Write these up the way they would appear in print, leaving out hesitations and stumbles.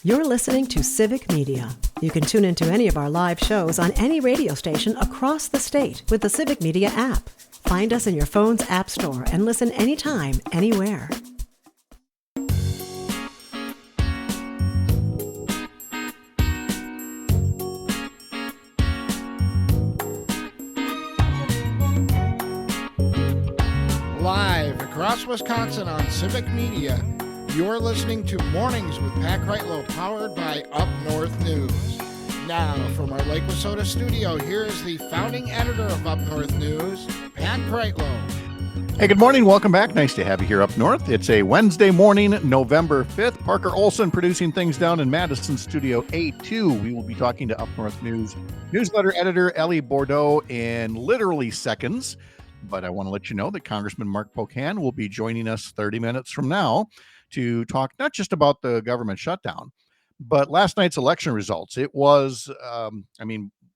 You're listening to Civic Media. You can tune into any of our live shows on any radio station across the state with the Civic Media app. Find us in your phone's app store and listen anytime, anywhere. Live across Wisconsin on Civic Media, you're listening to Mornings with Pat Kreitlow, powered by Up North News. Now, from our Lake Wissota studio, here is the founding editor of Up North News, Pat Kreitlow. Hey, good morning. Welcome back. Nice to have you here up north. It's a Wednesday morning, November 5th. Parker Olson producing things down in Madison Studio A2. We will be talking to Up North News newsletter editor Ellie Bourdo in literally seconds. But I want to let you know that Congressman Mark Pocan will be joining us 30 minutes from now to talk not just about the government shutdown, but last night's election results. It was,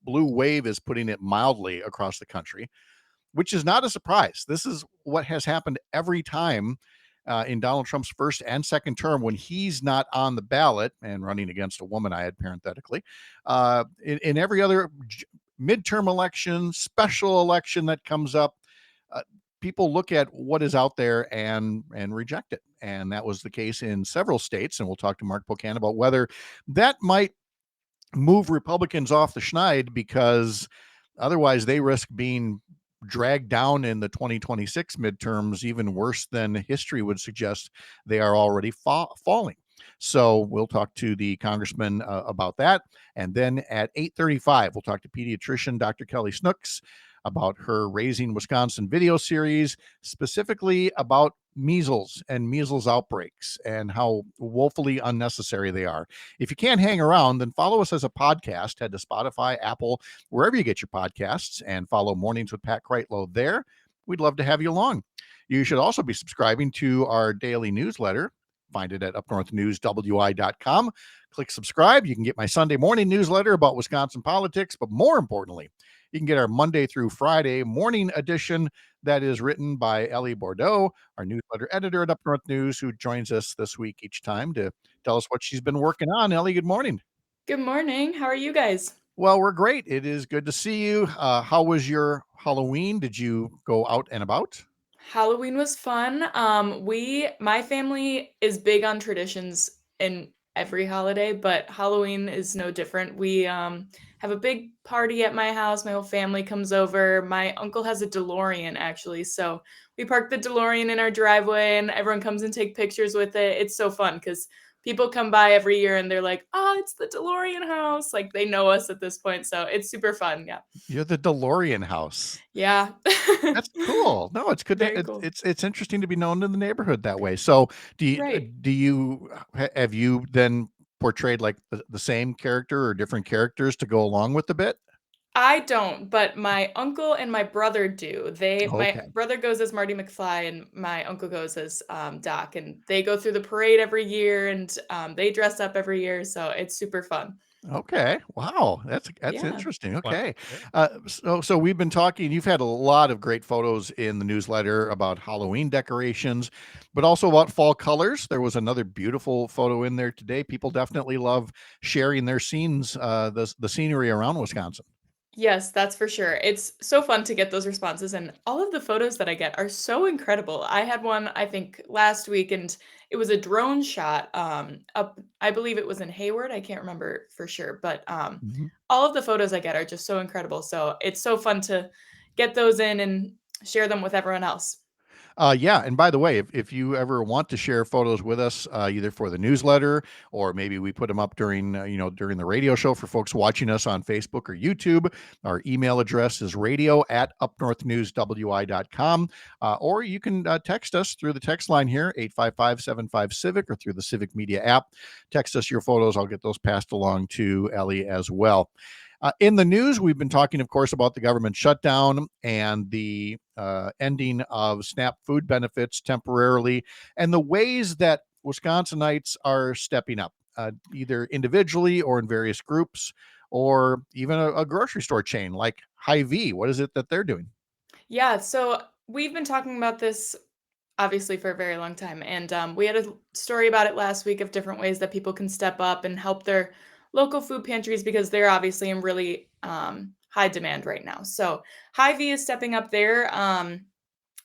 blue wave is putting it mildly across the country, which is not a surprise. This is what has happened every time in Donald Trump's first and second term when he's not on the ballot and running against a woman, I had parenthetically, in every other midterm election, special election that comes up. People look at what is out there and reject it. And that was the case in several states. And we'll talk to Mark Pocan about whether that might move Republicans off the schneid, because otherwise they risk being dragged down in the 2026 midterms even worse than history would suggest they are already falling. So we'll talk to the congressman about that. And then at 8:35, we'll talk to pediatrician Dr. Kelly Snooks about her Raising Wisconsin video series, specifically about measles and measles outbreaks and how woefully unnecessary they are. If you can't hang around, then follow us as a podcast. Head to Spotify, Apple, wherever you get your podcasts, and follow Mornings with Pat Kreitlow there. We'd love to have you along. You should also be subscribing to our daily newsletter. Find it at upnorthnewswi.com. Click subscribe. You can get my Sunday morning newsletter about Wisconsin politics, but more importantly, you can get our Monday through Friday morning edition that is written by Ellie Bourdo, our newsletter editor at Up North News, who joins us this week each time to tell us what she's been working on. Ellie, good morning. Good morning. How are you guys? Well, we're great. It is good to see you. How was your Halloween? Did you go out and about? Halloween was fun. My family is big on traditions in every holiday, but Halloween is no different. We have a big party at my house. My whole family comes over. My uncle has a DeLorean, actually, so we park the DeLorean in our driveway, and everyone comes and take pictures with it. It's so fun because people come by every year and they're like, "Oh, it's the DeLorean house." Like, they know us at this point, so it's super fun. Yeah. You're the DeLorean house. Yeah. That's cool. No, it's good. Very cool. It's interesting to be known in the neighborhood that way. So Right. have you then portrayed like the same character or different characters to go along with the bit? I don't, but my uncle and my brother do. My Okay. brother goes as Marty McFly and my uncle goes as Doc, and they go through the parade every year, and they dress up every year, so it's super fun. Okay. Wow. That's Yeah. interesting. Wow. Okay. So we've been talking, you've had a lot of great photos in the newsletter about Halloween decorations, but also about fall colors. There was another beautiful photo in there today. People definitely love sharing their scenes, the scenery around Wisconsin. Yes, that's for sure. It's so fun to get those responses, and all of the photos that I get are so incredible. I had one, I think, last week, and it was a drone shot up, I believe it was in Hayward. I can't remember for sure, but Mhm. all of the photos I get are just so incredible. So it's so fun to get those in and share them with everyone else. Yeah, and by the way, if you ever want to share photos with us, either for the newsletter or maybe we put them up during during the radio show for folks watching us on Facebook or YouTube, our email address is radio@upnorthnewswi.com, or you can text us through the text line here 855-75-CIVIC or through the Civic Media app. Text us your photos. I'll get those passed along to Ellie as well. In the news, we've been talking, of course, about the government shutdown and the ending of SNAP food benefits temporarily, and the ways that Wisconsinites are stepping up, either individually or in various groups, or even a grocery store chain like Hy-Vee. What is it that they're doing? Yeah, so we've been talking about this obviously for a very long time. And we had a story about it last week of different ways that people can step up and help their local food pantries because they're obviously in really high demand right now. So Hy-Vee is stepping up there,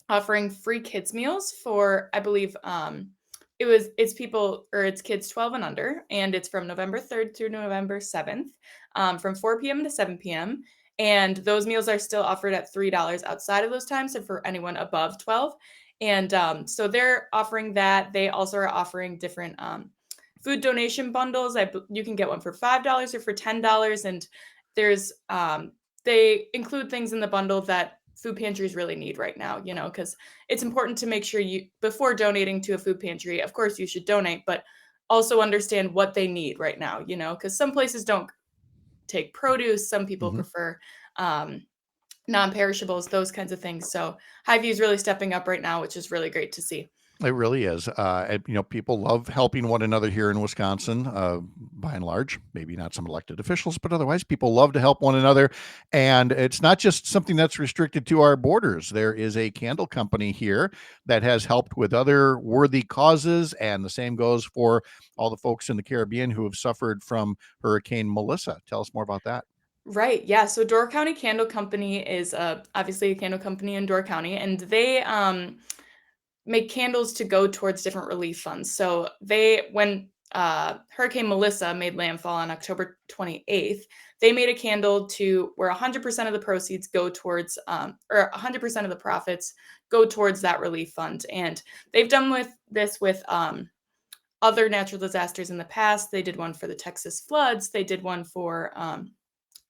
offering free kids meals for, I believe, it's kids 12 and under, and it's from November 3rd through November 7th, from 4 p.m. to 7 p.m. And those meals are still offered at $3 outside of those times, so for anyone above 12. And so they're offering that. They also are offering different food donation bundles. You can get one for $5 or for $10, and there's they include things in the bundle that food pantries really need right now, because it's important to make sure before donating to a food pantry, of course you should donate, but also understand what they need right now, because some places don't take produce. Some people Mhm. prefer non-perishables, those kinds of things. So Hy-Vee is really stepping up right now, which is really great to see. It really is. People love helping one another here in Wisconsin, by and large. Maybe not some elected officials, but otherwise, people love to help one another. And it's not just something that's restricted to our borders. There is a candle company here that has helped with other worthy causes, and the same goes for all the folks in the Caribbean who have suffered from Hurricane Melissa. Tell us more about that. Right. Yeah. So Door County Candle Company is obviously a candle company in Door County, and they make candles to go towards different relief funds. So when Hurricane Melissa made landfall on October 28th, they made a candle to where 100% of the proceeds go towards, or 100% of the profits go towards that relief fund. And they've done this with other natural disasters in the past. They did one for the Texas floods. They did one for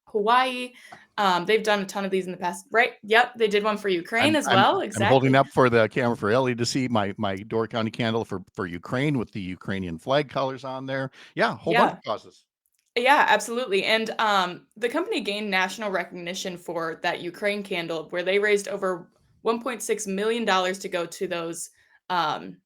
Hawaii. They've done a ton of these in the past, right? Yep, they did one for Ukraine I'm as I'm well. I'm holding Exactly. up for the camera for Ellie to see my Door County candle for Ukraine with the Ukrainian flag colors on there. Yeah, a whole bunch Yeah. of causes. Yeah, absolutely. And the company gained national recognition for that Ukraine candle, where they raised over $1.6 million to go to those um,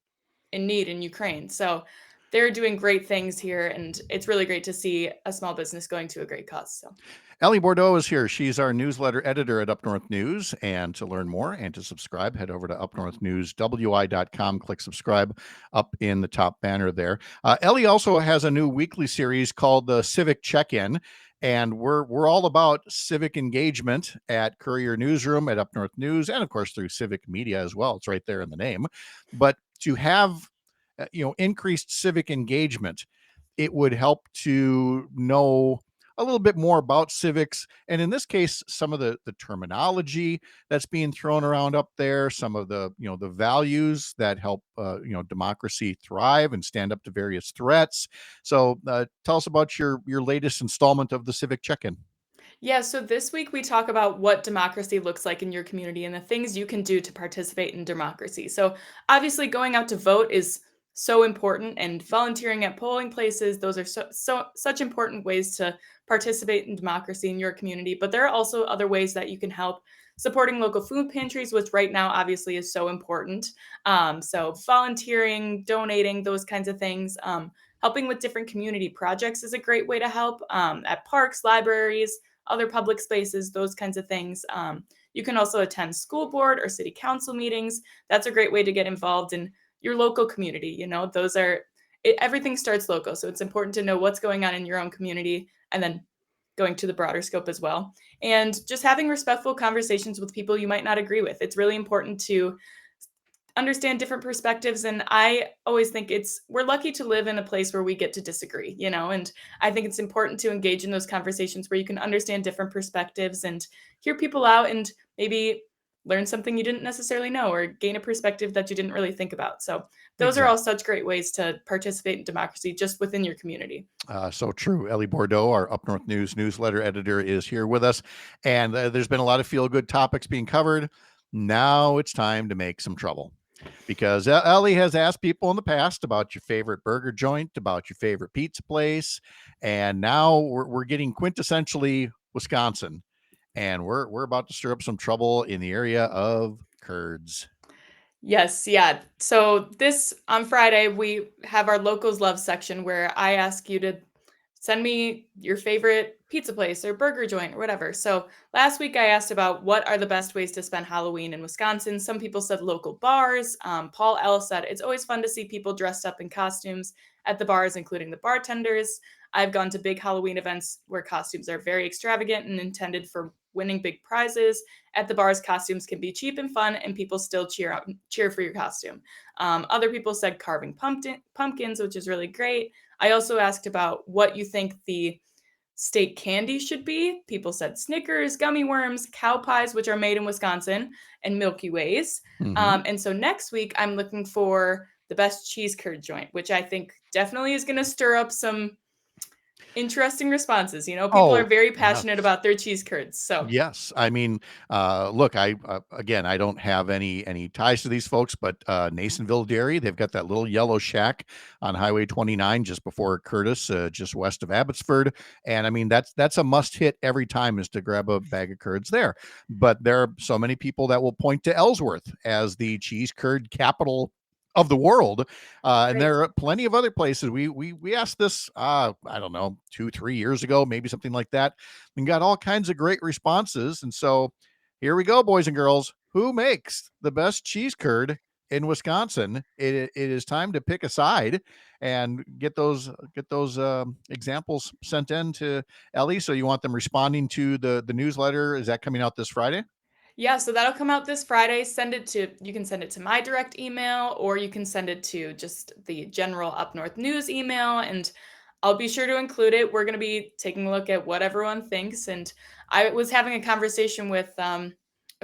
in need in Ukraine. So they're doing great things here, and it's really great to see a small business going to a great cause. So. Ellie Bourdo is here. She's our newsletter editor at Up North News. And to learn more and to subscribe, head over to upnorthnewswi.com. Click subscribe up in the top banner there. Ellie also has a new weekly series called the Civic Check-In. And we're all about civic engagement at Courier Newsroom, at Up North News, and of course through Civic Media as well. It's right there in the name. But to have increased civic engagement, it would help to know a little bit more about civics, and in this case some of the terminology that's being thrown around up there, some of the the values that help democracy thrive and stand up to various threats. So tell us about your latest installment of the Civic Check-In. Yeah, so this week we talk about what democracy looks like in your community and the things you can do to participate in democracy. So, obviously, going out to vote is so important, and volunteering at polling places, those are such important ways to participate in democracy in your community. But there are also other ways that you can help supporting local food pantries, which right now obviously is so important. So, volunteering, donating, those kinds of things. Helping with different community projects is a great way to help at parks, libraries, other public spaces, those kinds of things. You can also attend school board or city council meetings. That's a great way to get involved in your local community. Everything starts local. So it's important to know what's going on in your own community and then going to the broader scope as well. And just having respectful conversations with people you might not agree with. It's really important to understand different perspectives, and I always think we're lucky to live in a place where we get to disagree, and I think it's important to engage in those conversations where you can understand different perspectives and hear people out and maybe learn something you didn't necessarily know or gain a perspective that you didn't really think about. So those are all Exactly. such great ways to participate in democracy just within your community. So true. Ellie Bourdo, our Up North News newsletter editor, is here with us. And there's been a lot of feel good topics being covered. Now it's time to make some trouble, because Ellie has asked people in the past about your favorite burger joint, about your favorite pizza place. And now we're getting quintessentially Wisconsin. And we're about to stir up some trouble in the area of curds. Yes, yeah. So this on Friday we have our locals love section where I ask you to send me your favorite pizza place or burger joint or whatever. So last week I asked about what are the best ways to spend Halloween in Wisconsin. Some people said local bars. Paul L said it's always fun to see people dressed up in costumes at the bars, including the bartenders. I've gone to big Halloween events where costumes are very extravagant and intended for winning big prizes. At the bars, costumes can be cheap and fun, and people still cheer for your costume. Other people said carving pumpkins, which is really great. I also asked about what you think the state candy should be. People said Snickers, gummy worms, cow pies, which are made in Wisconsin, and Milky Ways. And so next week, I'm looking for the best cheese curd joint, which I think definitely is going to stir up some interesting responses. People are very passionate about their cheese curds. So Yes. I mean, look, again, I don't have any ties to these folks, but Nasonville Dairy, they've got that little yellow shack on Highway 29 just before Curtis, just west of Abbotsford. And I mean, that's a must hit every time, is to grab a bag of curds there. But there are so many people that will point to Ellsworth as the cheese curd capital of the world. And there are plenty of other places. We asked this, I don't know, 2-3 years ago, maybe something like that, and got all kinds of great responses. And so here we go, boys and girls. Who makes the best cheese curd in Wisconsin? It is time to pick a side and get those examples sent in to Ellie. So you want them responding to the newsletter? Is that coming out this Friday? yeah, so that'll come out this Friday. You can send it to my direct email, or you can send it to just the general Up North News email, and I'll be sure to include it. We're going to be taking a look at what everyone thinks. And I was having a conversation with a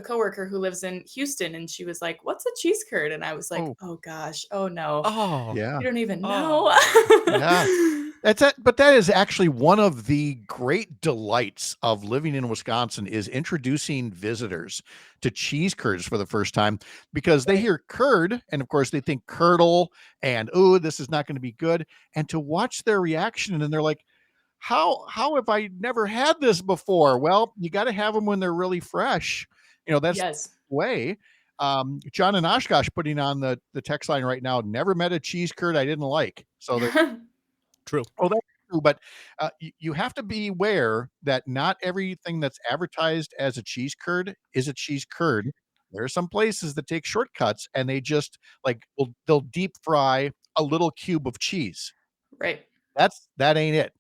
coworker who lives in Houston, and she was like, "What's a cheese curd?" And I was like, "Oh gosh, oh no, Yeah. you don't even know." Yeah. But that is actually one of the great delights of living in Wisconsin, is introducing visitors to cheese curds for the first time, because they hear curd and of course they think curdle and, oh, this is not going to be good. And to watch their reaction, and they're like, how have I never had this before? Well, you got to have them when they're really fresh. That's Yes. the way. John and Oshkosh putting on the text line right now, never met a cheese curd I didn't like. So they're True. Oh, that's true, but, you have to be aware that not everything that's advertised as a cheese curd is a cheese curd. There are some places that take shortcuts, and they just, they'll deep fry a little cube of cheese. Right. That ain't it.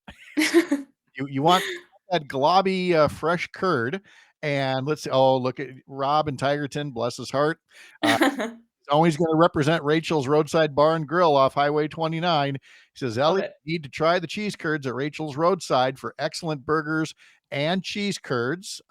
You want that globby, fresh curd, and let's see. Oh, look at Rob in Tigerton, bless his heart. Always going to represent Rachel's Roadside Bar and Grill off Highway 29. He says, Ellie, you need to try the cheese curds at Rachel's Roadside for excellent burgers and cheese curds.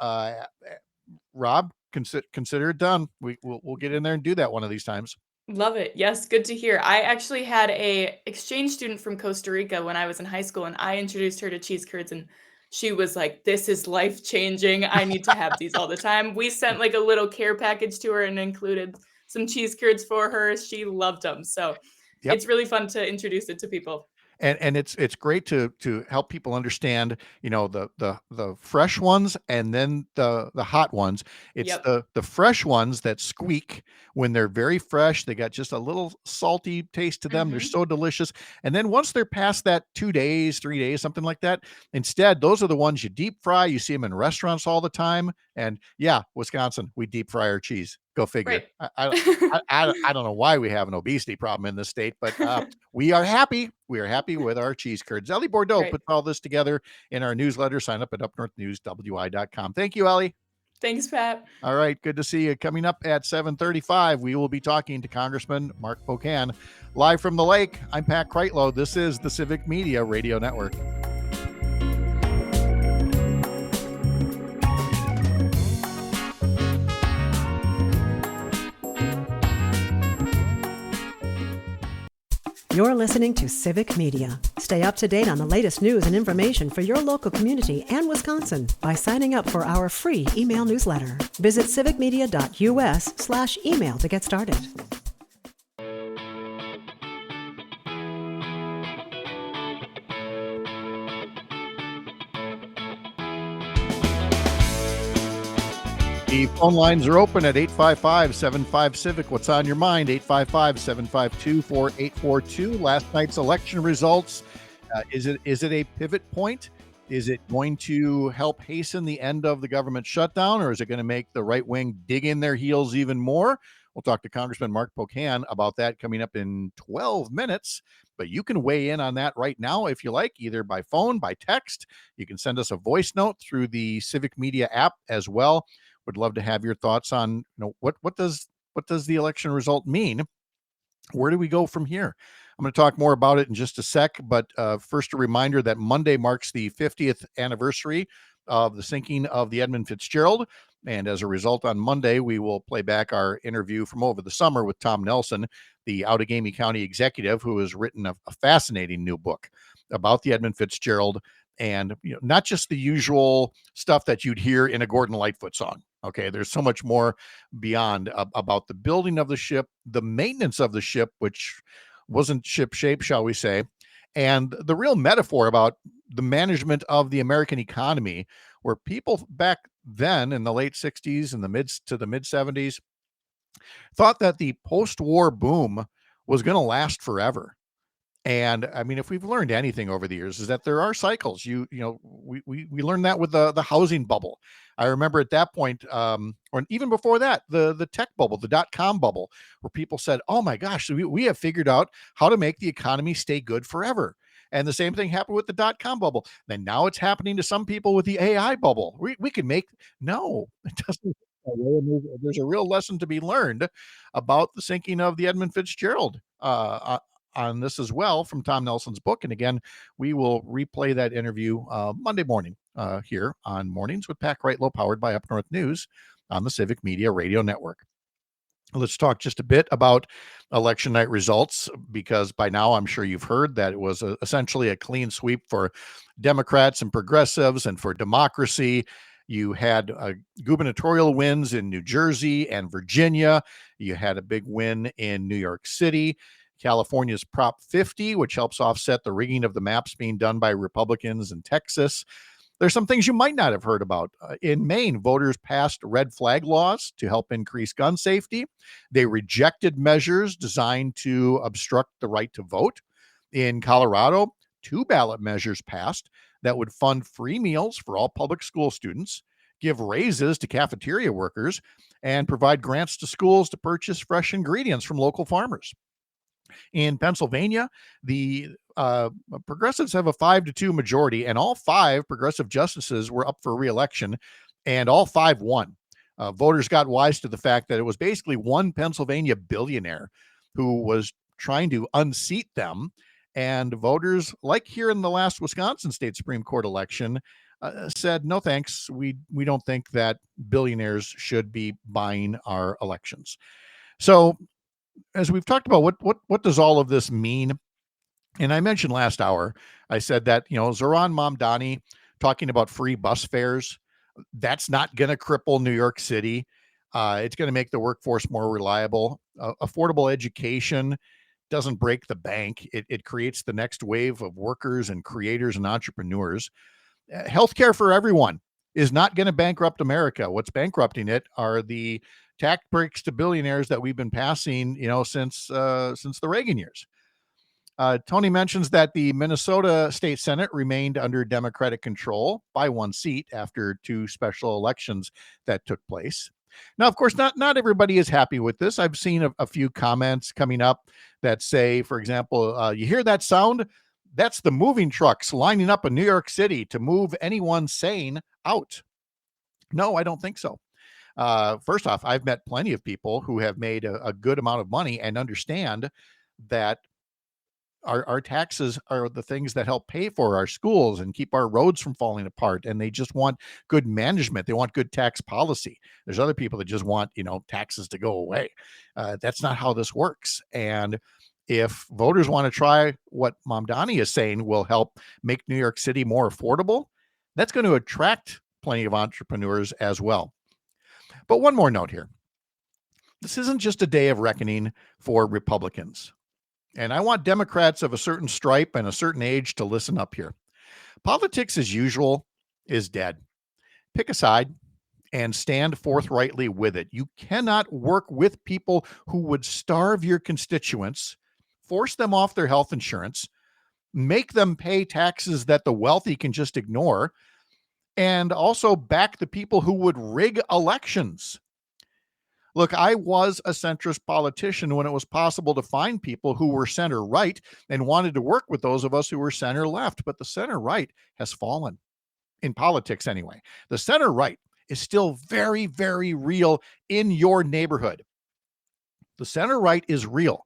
Rob, consider it done. We'll get in there and do that one of these times. Love it. Yes, good to hear. I actually had a exchange student from Costa Rica when I was in high school, and I introduced her to cheese curds, and she was like, "This is life-changing. I need to have these all the time." We sent like a little care package to her and included some cheese curds for her. She loved them. So it's really fun to introduce it to people. And it's great to help people understand, the fresh ones and then the hot ones. It's the fresh ones that squeak when they're very fresh. They got just a little salty taste to them. They're so delicious. And then once they're past that 2 days, 3 days, something like that, instead, those are the ones you deep fry. You see them in restaurants all the time. And yeah, Wisconsin, we deep fry our cheese. Go figure. Right. I don't know why we have an obesity problem in this state, but we are happy. We are happy with our cheese curds. Ellie Bourdo puts all this together in our newsletter. Sign up at upnorthnewswi.com. Thank you, Ellie. Thanks, Pat. All right. Good to see you. Coming up at 7:35, we will be talking to Congressman Mark Pocan. Live from the lake, I'm Pat Kreitlow. This is the Civic Media Radio Network. You're listening to Civic Media. Stay up to date on the latest news and information for your local community and Wisconsin by signing up for our free email newsletter. Visit civicmedia.us/email to get started. The phone lines are open at 855-75-CIVIC. What's on your mind? 855-752-4842. Last night's election results Is it a pivot point? Is it going to help hasten the end of the government shutdown, or is it going to make the right wing dig in their heels even more? We'll talk to Congressman Mark Pocan about that coming up in 12 minutes. But you can weigh in on that right now if you like, either by phone, by text. You can send us a voice note through the Civic Media app as well. Would love to have your thoughts on, what does the election result mean? Where do we go from here? I'm going to talk more about it in just a sec, but first, a reminder that Monday marks the 50th anniversary of the sinking of the Edmund Fitzgerald. And as a result, on Monday, we will play back our interview from over the summer with Tom Nelson, the Outagamie County executive, who has written a fascinating new book about the Edmund Fitzgerald, and not just the usual stuff that you'd hear in a Gordon Lightfoot song. Okay, there's so much more beyond about the building of the ship, the maintenance of the ship, which wasn't ship shape, shall we say, and the real metaphor about the management of the American economy, where people back then in the late 60s and the mid 70s thought that the post-war boom was going to last forever. And I mean, if we've learned anything over the years, is that there are cycles. We learned that with the housing bubble. I remember at that point, or even before that, the tech bubble, the .com bubble, where people said, "Oh my gosh, we have figured out how to make the economy stay good forever." And the same thing happened with the .com bubble. Then now it's happening to some people with the AI bubble. We can make no, it doesn't. There's a real lesson to be learned about the sinking of the Edmund Fitzgerald on this as well from Tom Nelson's book. And again, we will replay that interview Monday morning here on Mornings with Pat Kreitlow, powered by Up North News on the Civic Media Radio Network. Let's talk just a bit about election night results, because by now I'm sure you've heard that it was essentially a clean sweep for Democrats and progressives and for democracy. You had gubernatorial wins in New Jersey and Virginia. You had a big win in New York City. California's Prop 50, which helps offset the rigging of the maps being done by Republicans in Texas. There's some things you might not have heard about. In Maine, voters passed red flag laws to help increase gun safety. They rejected measures designed to obstruct the right to vote. In Colorado, 2 ballot measures passed that would fund free meals for all public school students, give raises to cafeteria workers, and provide grants to schools to purchase fresh ingredients from local farmers. In Pennsylvania, the progressives have a 5-2 majority, and all 5 progressive justices were up for re-election, and all 5 won. Voters got wise to the fact that it was basically one Pennsylvania billionaire who was trying to unseat them, and voters, like here in the last Wisconsin State Supreme Court election, said, no thanks, we don't think that billionaires should be buying our elections. So as we've talked about, what does all of this mean? And I mentioned last hour, I said that, Zohran Mamdani talking about free bus fares, that's not going to cripple New York City. It's going to make the workforce more reliable. Affordable education doesn't break the bank. It creates the next wave of workers and creators and entrepreneurs. Healthcare for everyone is not going to bankrupt America. What's bankrupting it are the tax breaks to billionaires that we've been passing, since the Reagan years. Tony mentions that the Minnesota State Senate remained under Democratic control by 1 seat after 2 special elections that took place. Now, of course, not everybody is happy with this. I've seen a few comments coming up that say, for example, you hear that sound? That's the moving trucks lining up in New York City to move anyone sane out. No, I don't think so. First off, I've met plenty of people who have made a good amount of money and understand that our taxes are the things that help pay for our schools and keep our roads from falling apart. And they just want good management. They want good tax policy. There's other people that just want, taxes to go away. That's not how this works. And if voters want to try what Mamdani is saying will help make New York City more affordable, that's going to attract plenty of entrepreneurs as well. But one more note here. This isn't just a day of reckoning for Republicans. And I want Democrats of a certain stripe and a certain age to listen up here. Politics as usual is dead. Pick a side and stand forthrightly with it. You cannot work with people who would starve your constituents, force them off their health insurance, make them pay taxes that the wealthy can just ignore, and also back the people who would rig elections. Look, I was a centrist politician when it was possible to find people who were center right and wanted to work with those of us who were center left, but the center right has fallen in politics anyway. The center right is still very, very real in your neighborhood. The center right is real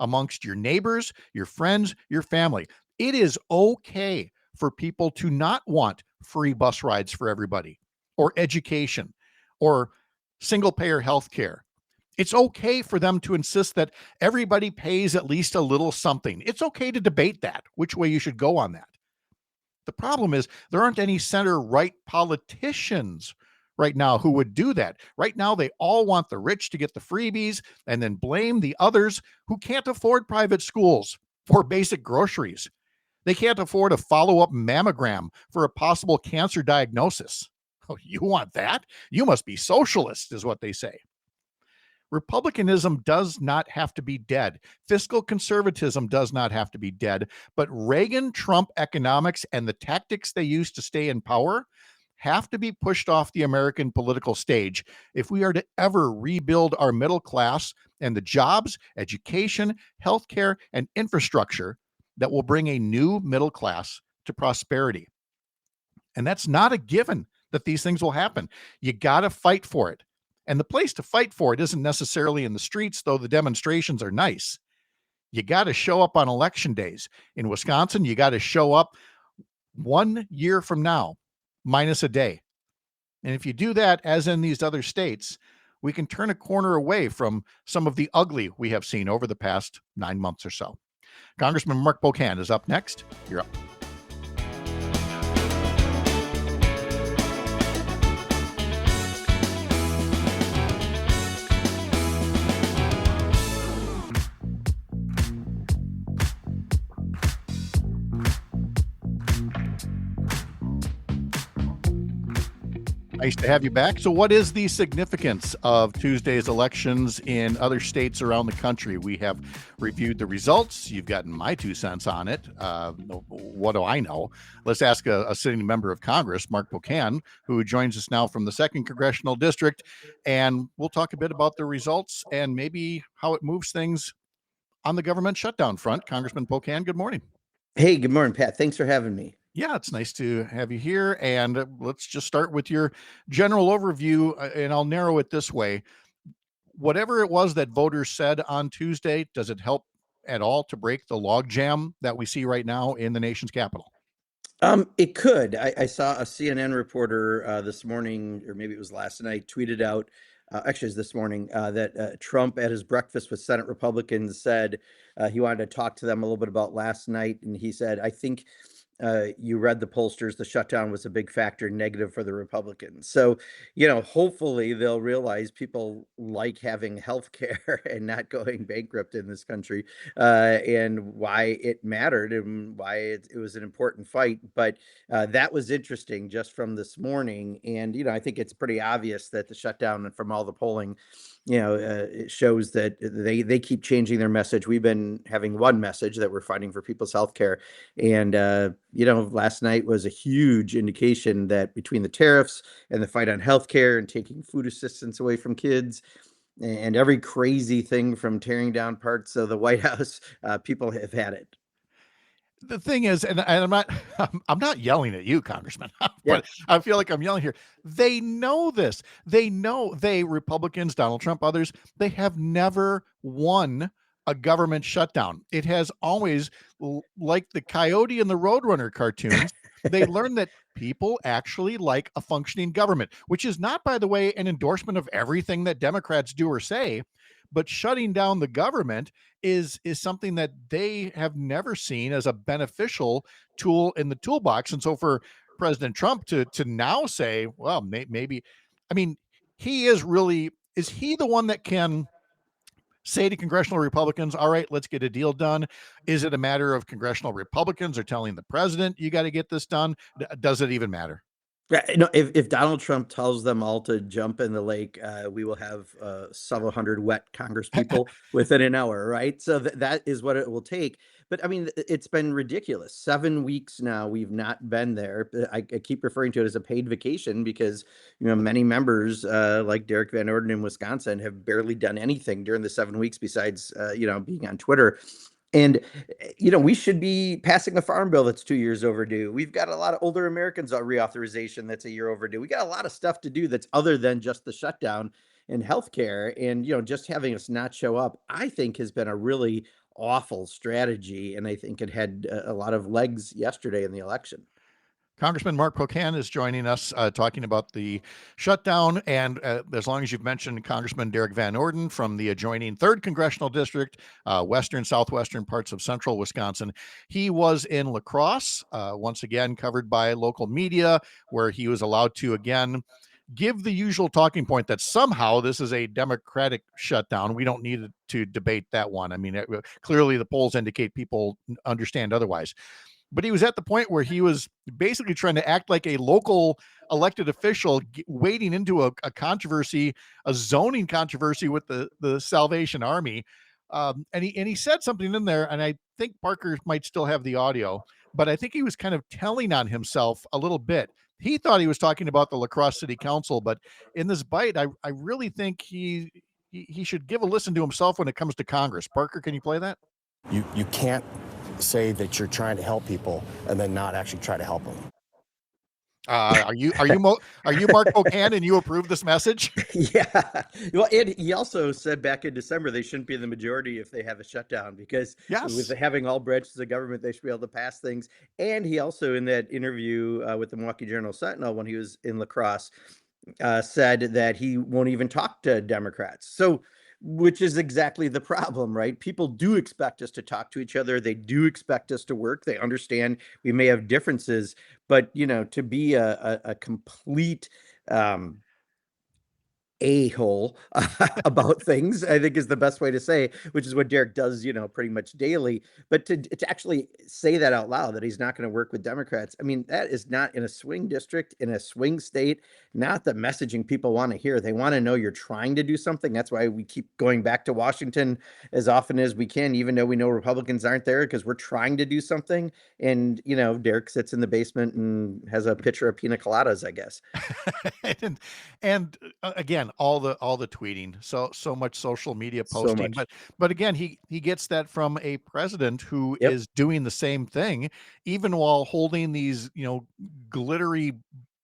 amongst your neighbors, your friends, your family. It is okay for people to not want free bus rides for everybody, or education, or single payer health care. It's okay for them to insist that everybody pays at least a little something. It's okay to debate that, which way you should go on that. The problem is there aren't any center right politicians right now who would do that. Right now, they all want the rich to get the freebies and then blame the others who can't afford private schools for basic groceries. They can't afford a follow-up mammogram for a possible cancer diagnosis. Oh, you want that? You must be socialist, is what they say. Republicanism does not have to be dead. Fiscal conservatism does not have to be dead. But Reagan-Trump economics and the tactics they used to stay in power have to be pushed off the American political stage if we are to ever rebuild our middle class and the jobs, education, healthcare, and infrastructure that will bring a new middle class to prosperity. And that's not a given that these things will happen. You got to fight for it. And the place to fight for it isn't necessarily in the streets, though the demonstrations are nice. You got to show up on election days. In Wisconsin, you got to show up 1 year from now, minus a day. And if you do that, as in these other states, we can turn a corner away from some of the ugly we have seen over the past 9 months or so. Congressman Mark Pocan is up next. You're up. Nice to have you back. So what is the significance of Tuesday's elections in other states around the country? We have reviewed the results. You've gotten my 2 cents on it. What do I know? Let's ask a sitting member of Congress, Mark Pocan, who joins us now from the 2nd Congressional District. And we'll talk a bit about the results and maybe how it moves things on the government shutdown front. Congressman Pocan, good morning. Hey, good morning, Pat. Thanks for having me. Yeah, it's nice to have you here. And let's just start with your general overview, and I'll narrow it this way. Whatever it was that voters said on Tuesday, does it help at all to break the logjam that we see right now in the nation's capital? It could. I saw a CNN reporter this morning, or maybe it was last night, tweeted out, actually it was this morning, that Trump at his breakfast with Senate Republicans said he wanted to talk to them a little bit about last night. And he said, I think you read the pollsters, the shutdown was a big factor negative for the Republicans. So, hopefully they'll realize people like having health care and not going bankrupt in this country, and why it mattered and why it was an important fight. But that was interesting just from this morning. And, I think it's pretty obvious that the shutdown, and from all the polling, it shows that they keep changing their message. We've been having one message, that we're fighting for people's health care. And, last night was a huge indication that between the tariffs and the fight on health care and taking food assistance away from kids and every crazy thing from tearing down parts of the White House, people have had it. The thing is, and I'm not yelling at you, Congressman, Yeah. but I feel like I'm yelling here. They know this. They know, Republicans, Donald Trump, others, they have never won a government shutdown. It has always, like the Coyote and the Roadrunner cartoons, they learned that people actually like a functioning government, which is not, by the way, an endorsement of everything that Democrats do or say. But shutting down the government is something that they have never seen as a beneficial tool in the toolbox. And so for President Trump to now say, well, maybe, I mean, is he the one that can say to congressional Republicans, all right, let's get a deal done? Is it a matter of congressional Republicans are telling the president, you got to get this done? Does it even matter? If Donald Trump tells them all to jump in the lake, we will have several hundred wet Congress people within an hour, right? So that is what it will take. But I mean, it's been ridiculous. 7 weeks now, we've not been there. I keep referring to it as a paid vacation because, many members, like Derek Van Orden in Wisconsin, have barely done anything during the 7 weeks besides, being on Twitter. And, we should be passing a farm bill that's 2 years overdue. We've got a lot of older Americans reauthorization that's a year overdue. We got a lot of stuff to do that's other than just the shutdown in healthcare. And, just having us not show up, I think has been a really awful strategy. And I think it had a lot of legs yesterday in the election. Congressman Mark Pocan is joining us talking about the shutdown. And as long as you've mentioned Congressman Derek Van Orden from the adjoining 3rd Congressional District, western, southwestern parts of central Wisconsin, he was in La Crosse, once again covered by local media, where he was allowed to again give the usual talking point that somehow this is a Democratic shutdown. We don't need to debate that one. I mean, clearly the polls indicate people understand otherwise. But he was at the point where he was basically trying to act like a local elected official, wading into a controversy, a zoning controversy with the Salvation Army. And he said something in there, and I think Parker might still have the audio, but I think he was kind of telling on himself a little bit. He thought he was talking about the La Crosse City Council, but in this bite, I really think he should give a listen to himself when it comes to Congress. Parker, can you play that? You can't say that you're trying to help people and then not actually try to help them. Are you Mark Pocan and you approve this message? Yeah. Well, and he also said back in December they shouldn't be in the majority if they have a shutdown, because with having all branches of government, they should be able to pass things. And he also, in that interview with the Milwaukee Journal-Sentinel when he was in La Crosse, said that he won't even talk to Democrats. So, which is exactly the problem, right? People do expect us to talk to each other. They do expect us to work. They understand we may have differences, but to be a complete a-hole about things, I think is the best way to say, which is what Derek does, pretty much daily. But to actually say that out loud, that he's not going to work with Democrats, I mean, that is not in a swing district, in a swing state, not the messaging people want to hear. They want to know you're trying to do something. That's why we keep going back to Washington as often as we can, even though we know Republicans aren't there, because we're trying to do something. And, Derek sits in the basement and has a pitcher of pina coladas, I guess. and again, all the tweeting, so much social media posting, but again, he gets that from a president who is doing the same thing, even while holding these glittery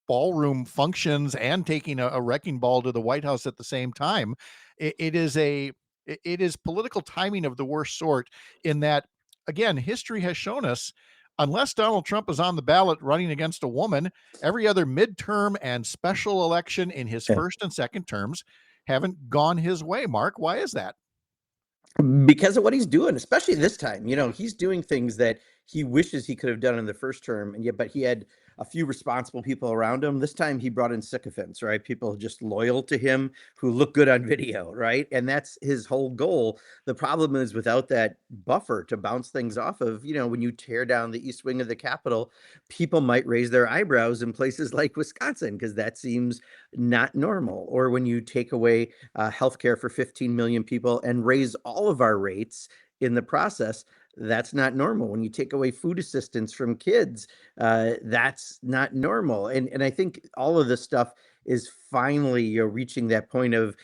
ballroom functions and taking a wrecking ball to the White House at the same time. It is political timing of the worst sort, in that, again, history has shown us, unless Donald Trump is on the ballot running against a woman, every other midterm and special election in his first and second terms haven't gone his way. Mark, why is that? Because of what he's doing, especially this time. He's doing things that he wishes he could have done in the first term, but he had a few responsible people around him. This time he brought in sycophants, right? People just loyal to him who look good on video, right? And that's his whole goal. The problem is, without that buffer to bounce things off of, when you tear down the east wing of the Capitol, people might raise their eyebrows in places like Wisconsin, because that seems not normal. Or when you take away healthcare for 15 million people and raise all of our rates in the process, that's not normal. When you take away food assistance from kids, that's not normal. And I think all of this stuff is finally reaching that point of,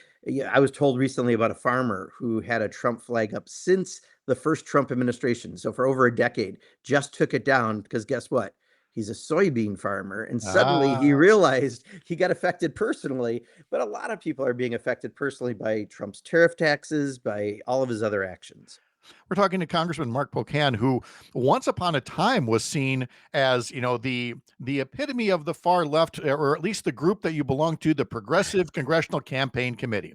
I was told recently about a farmer who had a Trump flag up since the first Trump administration, so for over a decade, just took it down because guess what? He's a soybean farmer, and suddenly he realized he got affected personally. But a lot of people are being affected personally by Trump's tariff taxes, by all of his other actions. We're talking to Congressman Mark Pocan, who once upon a time was seen as, the epitome of the far left, or at least the group that you belong to, the Progressive Congressional Campaign Committee.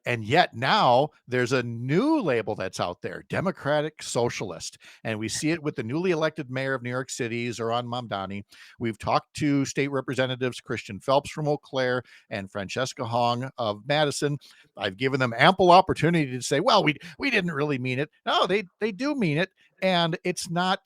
And yet now there's a new label that's out there, Democratic Socialist. And we see it with the newly elected mayor of New York City, Zohran Mamdani. We've talked to state representatives Christian Phelps from Eau Claire and Francesca Hong of Madison. I've given them ample opportunity to say, well, we didn't really mean it. No, they do mean it. And it's not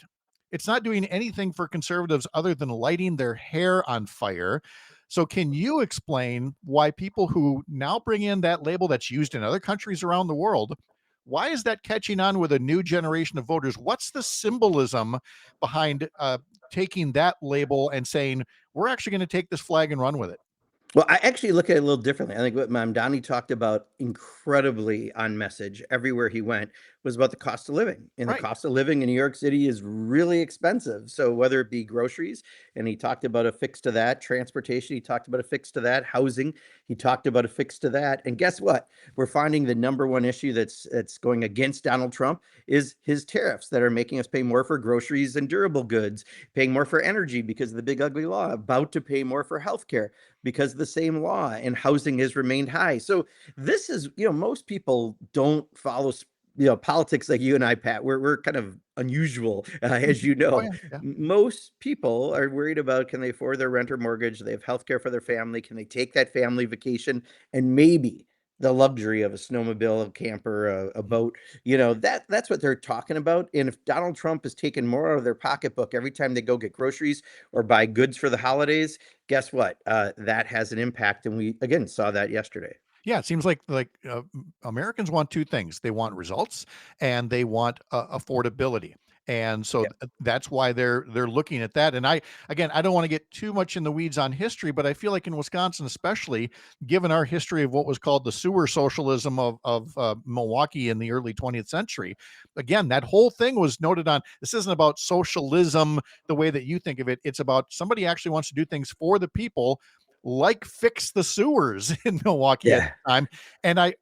doing anything for conservatives other than lighting their hair on fire. So can you explain why people who now bring in that label that's used in other countries around the world Why is that catching on with a new generation of voters? What's the symbolism behind taking that label and saying, we're actually going to take this flag and run with it? Well, I actually look at it a little differently. I think what Mamdani talked about incredibly on message everywhere he went was about the cost of living. And the Right. cost of living in New York City is really expensive. So whether it be groceries, and he talked about a fix to that, transportation, he talked about a fix to that, housing, he talked about a fix to that. And guess what? We're finding the number one issue that's going against Donald Trump is his tariffs that are making us pay more for groceries and durable goods, paying more for energy because of the big ugly law, about to pay more for healthcare because of the same law, and housing has remained high. So this is, most people don't follow, politics like you and I, Pat. We're kind of unusual, as you Oh, know. yeah. Yeah. Most people are worried about, can they afford their rent or mortgage? Do they have health care for their family? Can they take that family vacation? And maybe the luxury of a snowmobile, a camper, a boat, that's what they're talking about. And if Donald Trump is taking more out of their pocketbook every time they go get groceries or buy goods for the holidays, guess what? That has an impact. And we, again, saw that yesterday. Yeah, it seems like Americans want two things. They want results and they want affordability. And so Yeah. that's why they're looking at that. And I don't want to get too much in the weeds on history, but I feel like in Wisconsin, especially given our history of what was called the sewer socialism of Milwaukee in the early 20th century, again, that whole thing was noted on. This isn't about socialism the way that you think of it. It's about somebody actually wants to do things for the people, like fix the sewers in Milwaukee at Yeah. the time. And I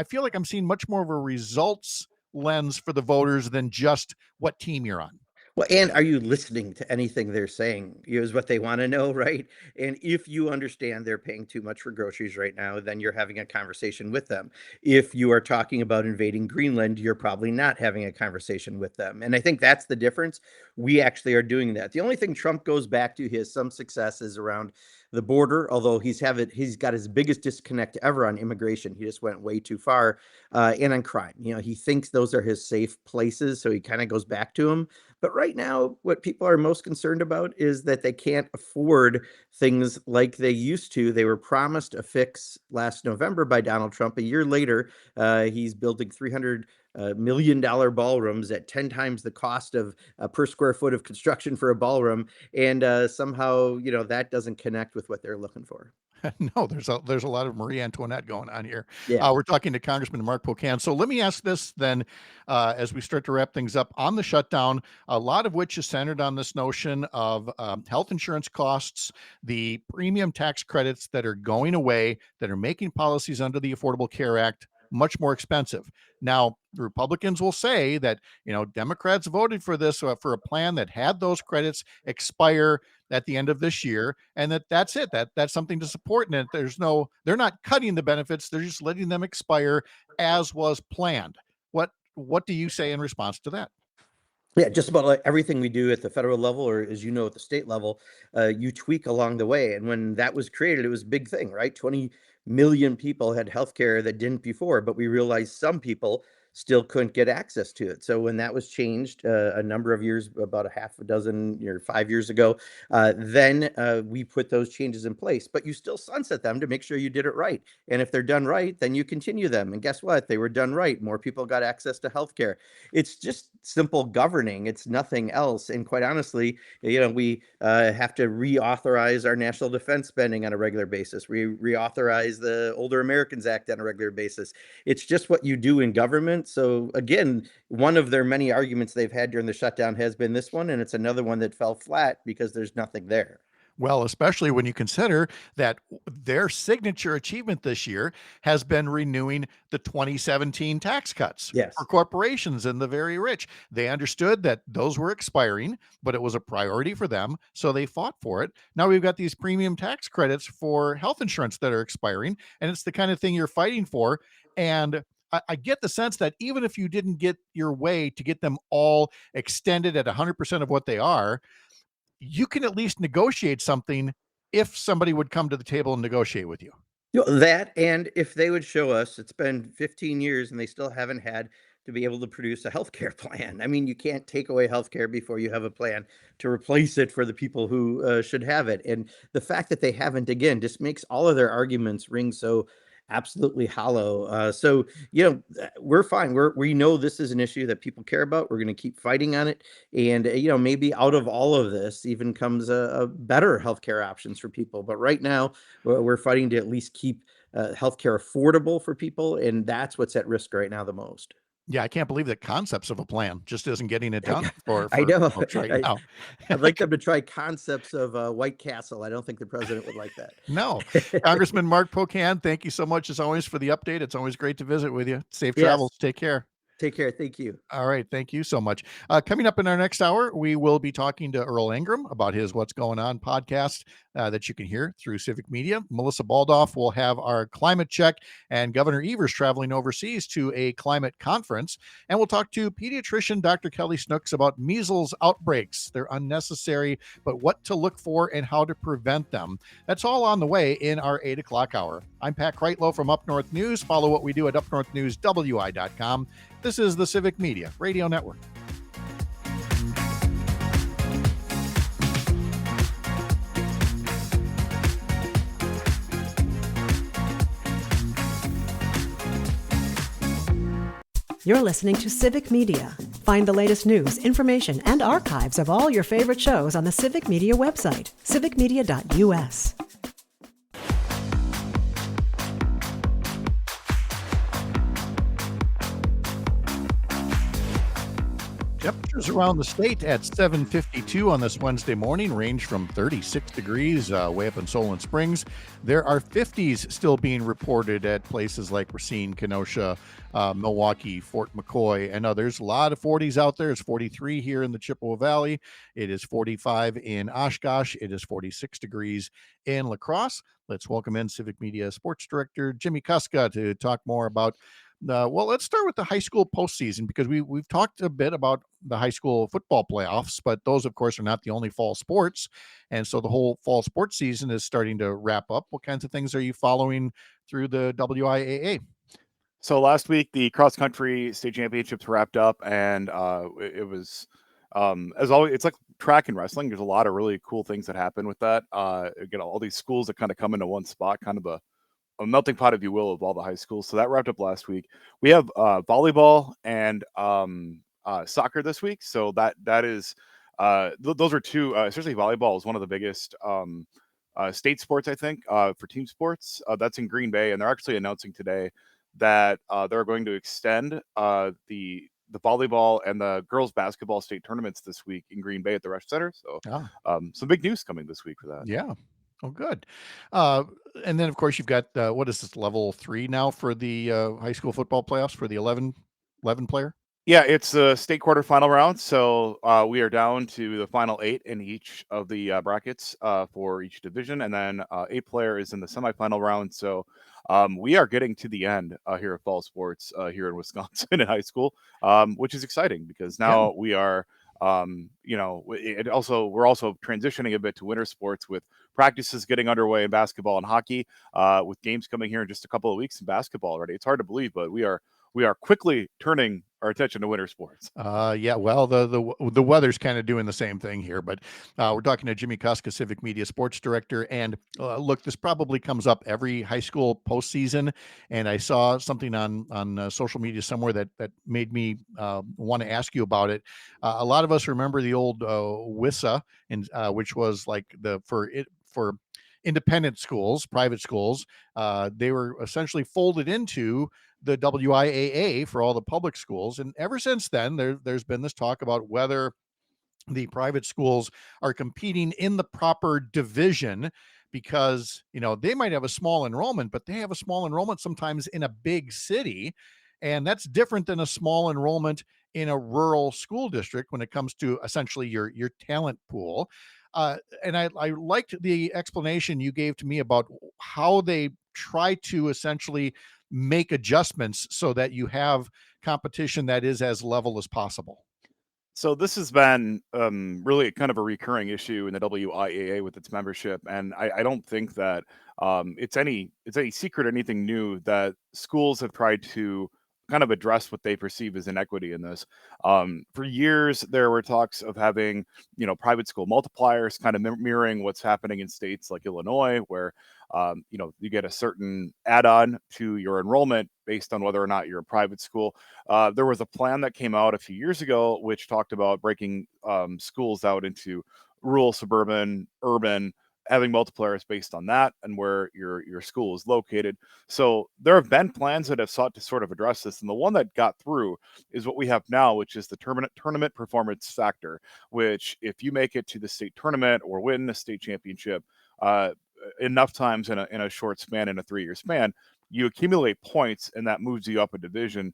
feel like I'm seeing much more of a results lens for the voters than just what team you're on. Well, and are you listening to anything they're saying? Is what they want to know, right? And if you understand they're paying too much for groceries right now, then you're having a conversation with them. If you are talking about invading Greenland, you're probably not having a conversation with them. And I think that's the difference. We actually are doing that. The only thing Trump goes back to, he has some successes around the border, although he's got his biggest disconnect ever on immigration. He just went way too far, and on crime. He thinks those are his safe places, so he kind of goes back to them. But right now, what people are most concerned about is that they can't afford things like they used to. They were promised a fix last November by Donald Trump. A year later, he's building $300 million ballrooms at 10 times the cost of per square foot of construction for a ballroom. And somehow, that doesn't connect with what they're looking for. No, there's a lot of Marie Antoinette going on here. Yeah. We're talking to Congressman Mark Pocan. So let me ask this then, as we start to wrap things up on the shutdown, a lot of which is centered on this notion of health insurance costs, the premium tax credits that are going away, that are making policies under the Affordable Care Act much more expensive. Now, Republicans will say that, Democrats voted for this, for a plan that had those credits expire at the end of this year, and that's it. That's something to support. And they're not cutting the benefits. They're just letting them expire as was planned. What do you say in response to that? Yeah, just about like everything we do at the federal level, or as you know, at the state level, you tweak along the way. And when that was created, it was a big thing, right? 20 million people had healthcare that didn't before, but we realized some people still couldn't get access to it. So when that was changed a number of years, about a half a dozen or 5 years ago, then we put those changes in place. But you still sunset them to make sure you did it right. And if they're done right, then you continue them. And guess what? They were done right. More people got access to healthcare. It's just simple governing. It's nothing else. And quite honestly, we have to reauthorize our national defense spending on a regular basis. We reauthorize the Older Americans Act on a regular basis. It's just what you do in government. So again, one of their many arguments they've had during the shutdown has been this one, and it's another one that fell flat because there's nothing there. Well, especially when you consider that their signature achievement this year has been renewing the 2017 tax cuts for Yes. corporations and the very rich. They understood that those were expiring, but it was a priority for them, so they fought for it. Now we've got these premium tax credits for health insurance that are expiring, and it's the kind of thing you're fighting for. And I get the sense that even if you didn't get your way to get them all extended at 100% of what they are, you can at least negotiate something if somebody would come to the table and negotiate with you. That, and if they would show us, it's been 15 years and they still haven't had to be able to produce a healthcare plan. I mean, you can't take away healthcare before you have a plan to replace it for the people who should have it. And the fact that they haven't, again, just makes all of their arguments ring so absolutely hollow. So, we're fine. We know this is an issue that people care about. We're going to keep fighting on it. And, maybe out of all of this even comes a better healthcare options for people. But right now, we're fighting to at least keep healthcare affordable for people. And that's what's at risk right now the most. Yeah, I can't believe that concepts of a plan just isn't getting it done for I know. folks right now. I'd like them to try concepts of White Castle. I don't think the president would like No. that. Congressman Mark Pocan, thank you so much as always for the update. It's always great to visit with you. Safe Yes. travels. Take care. Take care. Thank you. All right. Thank you so much. Coming up in our next hour, we will be talking to Earl Ingram about his What's Going On podcast that you can hear through Civic Media. Melissa Baldoff will have our climate check, and Governor Evers traveling overseas to a climate conference. And we'll talk to pediatrician Dr. Kelly Snooks about measles outbreaks. They're unnecessary, but what to look for and how to prevent them. That's all on the way in our 8 o'clock hour. I'm Pat Kreitlow from Up North News. Follow what we do at upnorthnewswi.com. This is the Civic Media Radio Network. You're listening to Civic Media. Find the latest news, information, and archives of all your favorite shows on the Civic Media website, civicmedia.us. Temperatures around the state at 7:52 on this Wednesday morning range from 36 degrees way up in Solon Springs. There are 50s still being reported at places like Racine, Kenosha, Milwaukee, Fort McCoy, and others. A lot of 40s out there. It's 43 here in the Chippewa Valley. It is 45 in Oshkosh. It is 46 degrees in La Crosse. Let's welcome in Civic Media Sports Director Jimmie Kaska to talk more about let's start with the high school postseason, because we've talked a bit about the high school football playoffs, but those, of course, are not the only fall sports. And so the whole fall sports season is starting to wrap up. What kinds of things are you following through the WIAA? So last week, the cross country state championships wrapped up, and it was, as always, it's like track and wrestling. There's a lot of really cool things that happen with that. Again, all these schools that kind of come into one spot, kind of a melting pot, if you will, of all the high schools. So that wrapped up last week. We have volleyball and soccer this week. So that is those are two. Especially volleyball is one of the biggest state sports, I think, for team sports. That's in Green Bay, and they're actually announcing today that they're going to extend the volleyball and the girls basketball state tournaments this week in Green Bay at the Resch Center. So some big news coming this week for that. Yeah. Oh, good. And then, of course, you've got, what is this, level 3 now for the high school football playoffs for the 11 player? Yeah, it's the state quarterfinal round. So we are down to the final 8 in each of the brackets for each division. And then 8 player is in the semifinal round. So we are getting to the end here at fall sports here in Wisconsin in high school, which is exciting because now we are, we're also transitioning a bit to winter sports with practices getting underway in basketball and hockey, with games coming here in just a couple of weeks in basketball already. It's hard to believe, but we are quickly turning our attention to winter sports. Well, the weather's kind of doing the same thing here, but we're talking to Jimmie Kaska, Civic Media Sports Director. And look, this probably comes up every high school postseason. And I saw something on social media somewhere that made me want to ask you about it. A lot of us remember the old WISA, and which was like for independent schools, private schools. They were essentially folded into the WIAA for all the public schools. And ever since then, there's been this talk about whether the private schools are competing in the proper division, because, they might have a small enrollment, but they have a small enrollment sometimes in a big city. And that's different than a small enrollment in a rural school district when it comes to essentially your talent pool. And I liked the explanation you gave to me about how they try to essentially make adjustments so that you have competition that is as level as possible. So this has been really kind of a recurring issue in the WIAA with its membership, and I don't think that it's any secret or anything new that schools have tried to kind of address what they perceive as inequity in this. For years, there were talks of having, private school multipliers, kind of mirroring what's happening in states like Illinois, where you get a certain add-on to your enrollment based on whether or not you're a private school. There was a plan that came out a few years ago, which talked about breaking schools out into rural, suburban, urban, having multipliers based on that and where your school is located. So there have been plans that have sought to sort of address this. And the one that got through is what we have now, which is the tournament performance factor, which if you make it to the state tournament or win the state championship enough times in a short span, in a 3-year span, you accumulate points and that moves you up a division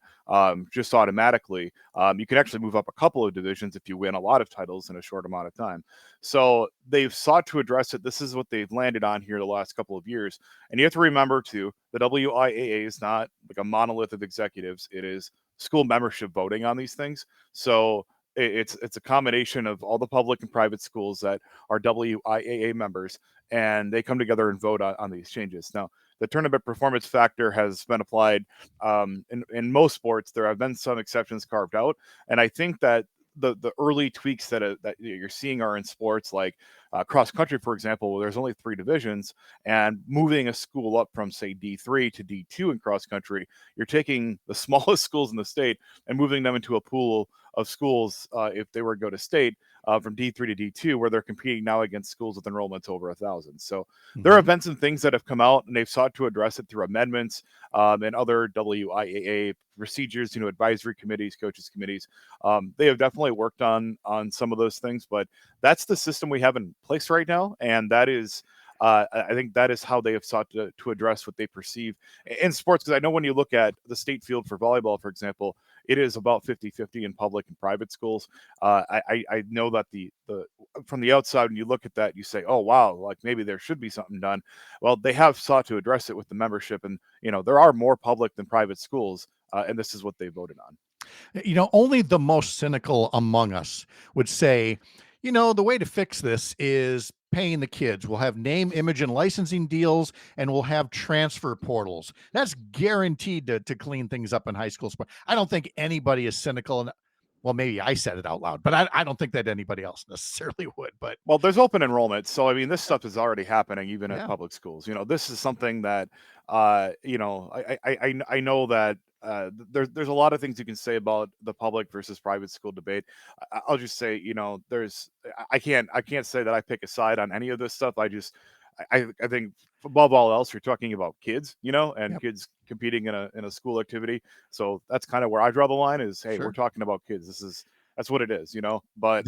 just automatically. You can actually move up a couple of divisions if you win a lot of titles in a short amount of time. So they've sought to address it. This is what they've landed on here the last couple of years. And you have to remember too, the WIAA is not like a monolith of executives. It is school membership voting on these things. So it's a combination of all the public and private schools that are WIAA members, and they come together and vote on these changes. Now, the tournament performance factor has been applied in most sports. There have been some exceptions carved out, and I think that the early tweaks that you're seeing are in sports like cross country, for example, where there's only 3 divisions, and moving a school up from say D3 to D2 in cross country, you're taking the smallest schools in the state and moving them into a pool of schools if they were to go to state from D3 to D2, where they're competing now against schools with enrollments over 1,000. So there have been some things that have come out, and they've sought to address it through amendments and other WIAA procedures, advisory committees, coaches committees. They have definitely worked on some of those things, but that's the system we have in place right now, and that is I think that is how they have sought to address what they perceive in sports. Because I know when you look at the state field for volleyball, for example, it is about 50-50 in public and private schools. I know that the from the outside, when you look at that, you say, oh, wow, like maybe there should be something done. Well, they have sought to address it with the membership. And, there are more public than private schools. And this is what they voted on. Only the most cynical among us would say, the way to fix this is paying the kids. We'll have name, image, and licensing deals, and we'll have transfer portals. That's guaranteed to clean things up in high school sport. I don't think anybody is cynical. And well, maybe I said it out loud, but I don't think that anybody else necessarily would. But well, there's open enrollment, so I mean, this stuff is already happening even at public schools. This is something that I know that. There's a lot of things you can say about the public versus private school debate. I'll just say, I can't say that I pick a side on any of this stuff. I think above all else, you're talking about kids, and kids competing in a school activity. So that's kind of where I draw the line is, hey, we're talking about kids. That's what it is, but,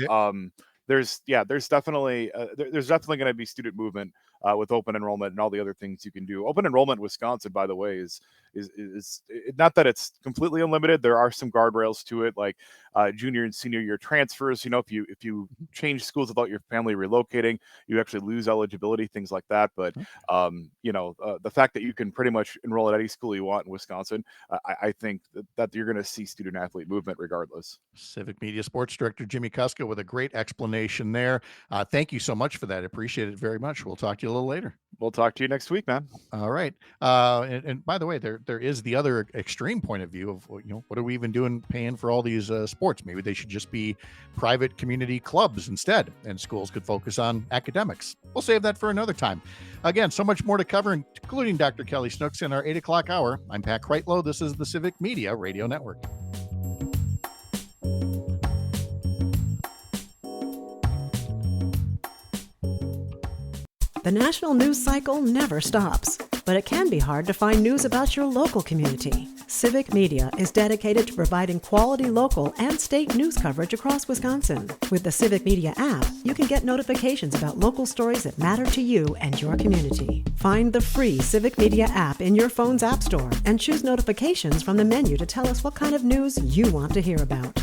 there's definitely going to be student movement with open enrollment and all the other things you can do. Open enrollment in Wisconsin, by the way, is not that it's completely unlimited. There are some guardrails to it, like junior and senior year transfers. If you change schools without your family relocating, you actually lose eligibility, things like that. But the fact that you can pretty much enroll at any school you want in Wisconsin, I think that you're going to see student athlete movement regardless. Civic Media Sports Director Jimmie Kaska with a great explanation there. Thank you so much for that. Appreciate it very much. We'll talk to you a little later. We'll talk to you next week, man. All right. And by the way, there is the other extreme point of view of, what are we even doing paying for all these sports? Maybe they should just be private community clubs instead, and schools could focus on academics. We'll save that for another time. Again, so much more to cover, including Dr. Kelly Snooks in our 8 o'clock hour. I'm Pat Kreitlow. This is the Civic Media Radio Network. The national news cycle never stops, but it can be hard to find news about your local community. Civic Media is dedicated to providing quality local and state news coverage across Wisconsin. With the Civic Media app, you can get notifications about local stories that matter to you and your community. Find the free Civic Media app in your phone's app store and choose notifications from the menu to tell us what kind of news you want to hear about.